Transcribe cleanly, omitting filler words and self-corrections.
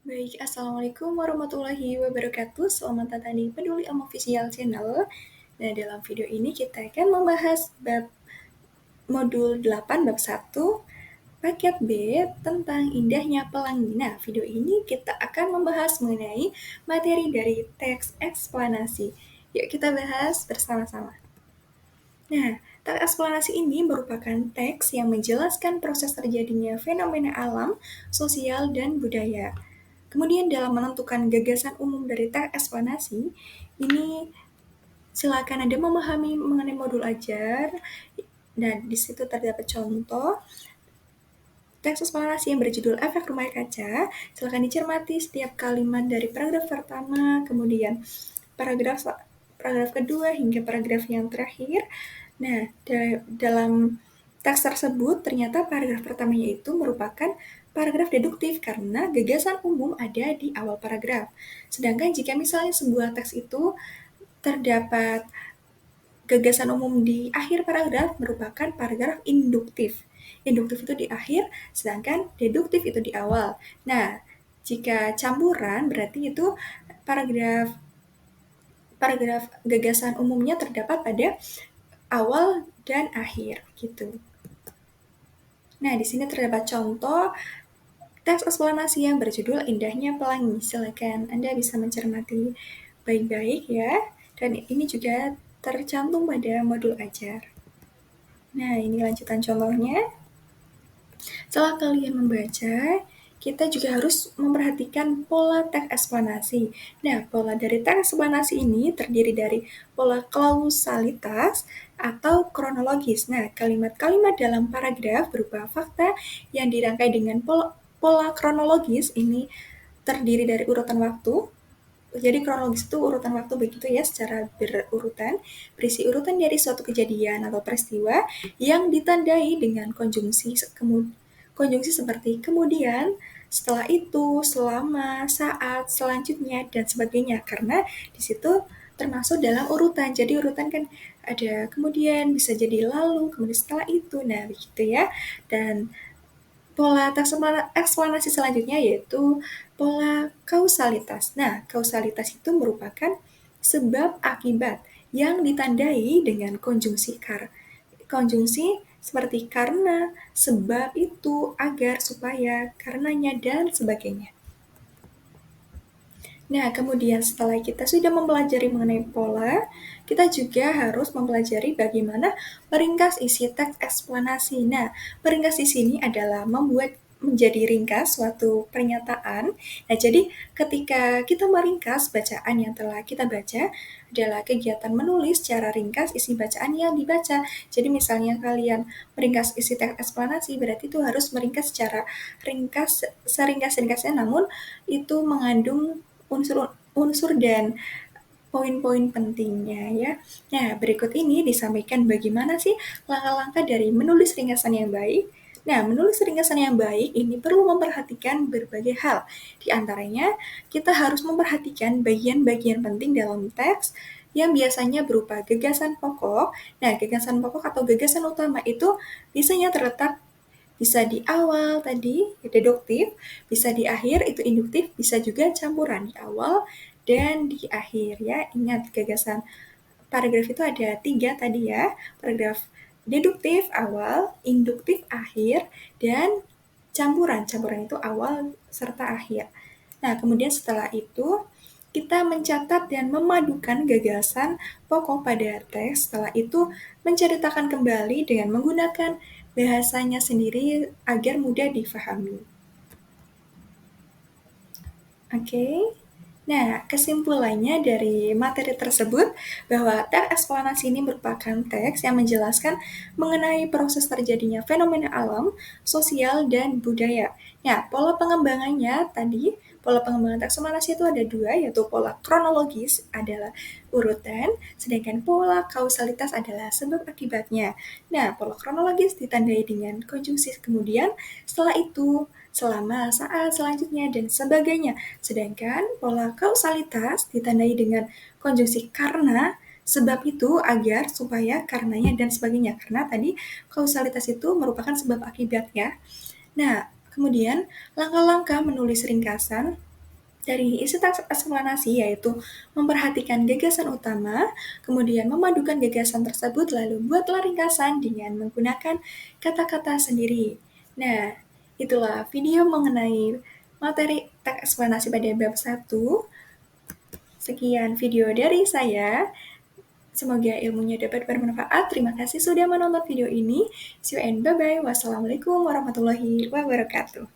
Baik, Assalamualaikum warahmatullahi wabarakatuh. Selamat datang di Peduli Ilmu Official Channel. Nah, dalam video ini kita akan membahas bab modul 8 bab 1 paket B tentang indahnya pelangi. Nah, video ini kita akan membahas mengenai materi dari teks eksplanasi. Yuk kita bahas bersama-sama. Nah, teks eksplanasi ini merupakan teks yang menjelaskan proses terjadinya fenomena alam, sosial, dan budaya. Kemudian dalam menentukan gagasan umum dari teks eksplanasi, ini silakan Anda memahami mengenai modul ajar. Dan di situ terdapat contoh teks eksplanasi yang berjudul Efek Rumah Kaca. Silakan dicermati setiap kalimat dari paragraf pertama, kemudian paragraf kedua hingga paragraf yang terakhir. Nah, dalam teks tersebut ternyata paragraf pertamanya itu merupakan paragraf deduktif karena gagasan umum ada di awal paragraf. Sedangkan jika misalnya sebuah teks itu terdapat gagasan umum di akhir paragraf merupakan paragraf induktif. Induktif itu di akhir, sedangkan deduktif itu di awal. Nah, jika campuran berarti itu paragraf paragraf gagasan umumnya terdapat pada awal dan akhir gitu. Nah, di sini terdapat contoh teks eksplanasi yang berjudul Indahnya Pelangi. Silakan Anda bisa mencermati baik-baik ya. Dan ini juga tercantum pada modul ajar. Nah, ini lanjutan contohnya. Setelah kalian membaca, kita juga harus memperhatikan pola teks eksplanasi. Nah, pola dari teks eksplanasi ini terdiri dari pola klausalitas atau kronologis. Nah, kalimat-kalimat dalam paragraf berupa fakta yang dirangkai dengan pola kronologis ini terdiri dari urutan waktu. Jadi kronologis itu urutan waktu begitu ya, secara berurutan, berisi urutan dari suatu kejadian atau peristiwa yang ditandai dengan konjungsi seperti kemudian, setelah itu, selama, saat, selanjutnya, dan sebagainya. Karena di situ termasuk dalam urutan. Jadi urutan kan ada kemudian, bisa jadi lalu, kemudian setelah itu. Nah, begitu ya. Dan pola teks eksplanasi selanjutnya yaitu pola kausalitas. Nah, kausalitas itu merupakan sebab akibat yang ditandai dengan konjungsi seperti karena, sebab itu, agar, supaya, karenanya, dan sebagainya. Nah, kemudian setelah kita sudah mempelajari mengenai pola, kita juga harus mempelajari bagaimana meringkas isi teks eksplanasi. Nah, meringkas di sini adalah membuat menjadi ringkas suatu pernyataan. Nah, jadi ketika kita meringkas bacaan yang telah kita baca adalah kegiatan menulis secara ringkas isi bacaan yang dibaca. Jadi misalnya kalian meringkas isi teks eksplanasi, berarti itu harus meringkas secara ringkas, seringkas-ringkasnya, namun itu mengandung unsur dan poin-poin pentingnya ya. Nah, berikut ini disampaikan bagaimana sih langkah-langkah dari menulis ringkasan yang baik. Nah, menulis ringkasan yang baik ini perlu memperhatikan berbagai hal. Di antaranya, kita harus memperhatikan bagian-bagian penting dalam teks yang biasanya berupa gagasan pokok. Nah, gagasan pokok atau gagasan utama itu biasanya terletak bisa di awal tadi deduktif, bisa di akhir itu induktif, bisa juga campuran di awal dan di akhir ya. Ingat gagasan paragraf itu ada 3 tadi ya, paragraf deduktif awal, induktif akhir, dan campuran. Campuran itu awal serta akhir. Nah, kemudian setelah itu kita mencatat dan memadukan gagasan pokok pada teks. Setelah itu menceritakan kembali dengan menggunakan bahasanya sendiri agar mudah difahami. Oke. Nah, kesimpulannya dari materi tersebut bahwa teks eksplanasi ini merupakan teks yang menjelaskan mengenai proses terjadinya fenomena alam, sosial, dan budaya. Nah, pola pengembangannya tadi, pola pengembangan teks eksplanasi itu ada 2, yaitu pola kronologis adalah urutan, sedangkan pola kausalitas adalah sebab akibatnya. Nah, pola kronologis ditandai dengan konjungsi kemudian, setelah itu, selama, saat, selanjutnya, dan sebagainya. Sedangkan pola kausalitas ditandai dengan konjungsi karena, sebab itu, agar, supaya, karenanya, dan sebagainya. Karena tadi kausalitas itu merupakan sebab akibat ya. Nah, kemudian langkah-langkah menulis ringkasan Dari isi teks eksplanasi yaitu memperhatikan gagasan utama, kemudian memadukan gagasan tersebut, lalu buatlah ringkasan dengan menggunakan kata-kata sendiri. Nah, itulah video mengenai materi teks eksplanasi pada bab 1. Sekian video dari saya. Semoga ilmunya dapat bermanfaat. Terima kasih sudah menonton video ini. See you and bye-bye. Wassalamualaikum warahmatullahi wabarakatuh.